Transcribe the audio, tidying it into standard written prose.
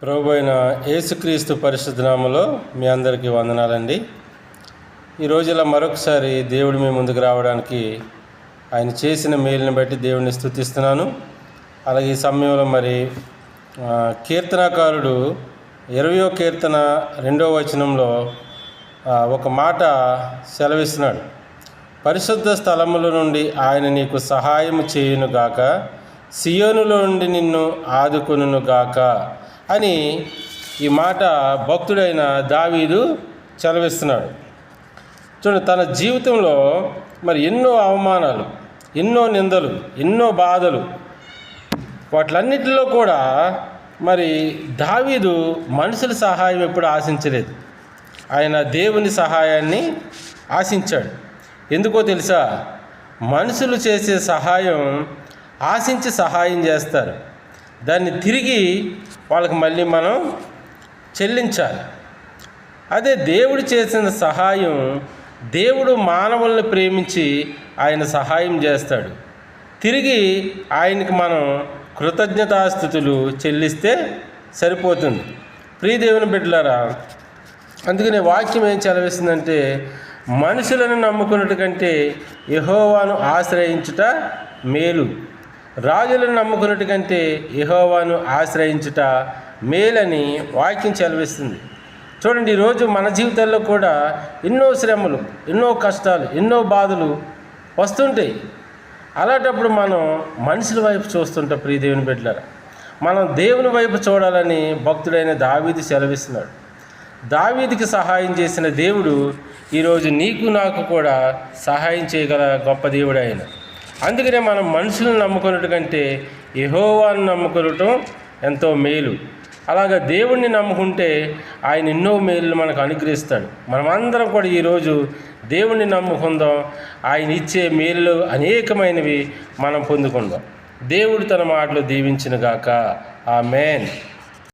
ప్రభు అయిన యేసుక్రీస్తు పరిశుద్ధ నామములో మీ అందరికీ వందనాలండి. ఈ రోజులా మరొకసారి దేవుడు మీ ముందుకు రావడానికి ఆయన చేసిన మేలుని బట్టి దేవుడిని స్తుతిస్తున్నాను. అలాగే ఈ సమయంలో కీర్తనాకారుడు 20వ కీర్తన 2వ వచనంలో ఒక మాట సెలవిస్తున్నాడు. పరిశుద్ధ స్థలముల నుండి ఆయన నీకు సహాయము చేయునుగాక, సియోనులో నుండి నిన్ను ఆదుకొనుగాక అని ఈ మాట భక్తుడైన దావీదు సెలవిస్తున్నాడు. చూడండి, తన జీవితంలో ఎన్నో అవమానాలు, ఎన్నో నిందలు, ఎన్నో బాధలు, వాటిలన్నిటిలో కూడా దావీదు మనుషుల సహాయం ఎప్పుడు ఆశించలేదు. ఆయన దేవుని సహాయాన్ని ఆశించాడు. ఎందుకో తెలుసా? మనుషులు చేసే సహాయం ఆశించి సహాయం చేస్తారు, దాన్ని తిరిగి వాళ్ళకి మళ్ళీ మనం చెల్లించాలి. అదే దేవుడు చేసిన సహాయం, దేవుడు మానవుల్ని ప్రేమించి ఆయన సహాయం చేస్తాడు. తిరిగి ఆయనకి మనం కృతజ్ఞతాస్థుతులు చెల్లిస్తే సరిపోతుంది. ప్రియ దేవుని బిడ్డలారా, అందుకనే వాక్యం ఏం సెలవిస్తుందంటే, మనుషులను నమ్ముకున్నట్టు కంటే యెహోవాను ఆశ్రయించుట మేలు, రాజులను నమ్ముకున్నట్టు కంటే యెహోవాను ఆశ్రయించుట మేలని వాక్యం సెలవిస్తుంది. చూడండి, ఈరోజు మన జీవితాల్లో కూడా ఎన్నో శ్రమలు, ఎన్నో కష్టాలు, ఎన్నో బాధలు వస్తుంటాయి. అలాంటప్పుడు మనం మనుషుల వైపు చూస్తుంటాం. ప్రియ దేవుని బిడ్డలారా, మనం దేవుని వైపు చూడాలని భక్తుడైన దావీదు సెలవిస్తున్నాడు. దావీదుకి సహాయం చేసిన దేవుడు ఈరోజు నీకు నాకు కూడా సహాయం చేయగల గొప్ప దేవుడు ఆయన. అందుకనే మనం మనుషులను నమ్ముకున్నట్టు కంటే యెహోవాను నమ్ముకోవటం ఎంతో మేలు. అలాగా దేవుణ్ణి నమ్ముకుంటే ఆయన ఎన్నో మేలు మనకు అనుగ్రహిస్తాడు. మనమందరం కూడా ఈరోజు దేవుణ్ణి నమ్ముకుందాం. ఆయన ఇచ్చే మేలు అనేకమైనవి మనం పొందుకుందాం. దేవుడు తన మాటలు దీవించునుగాక. ఆమేన్.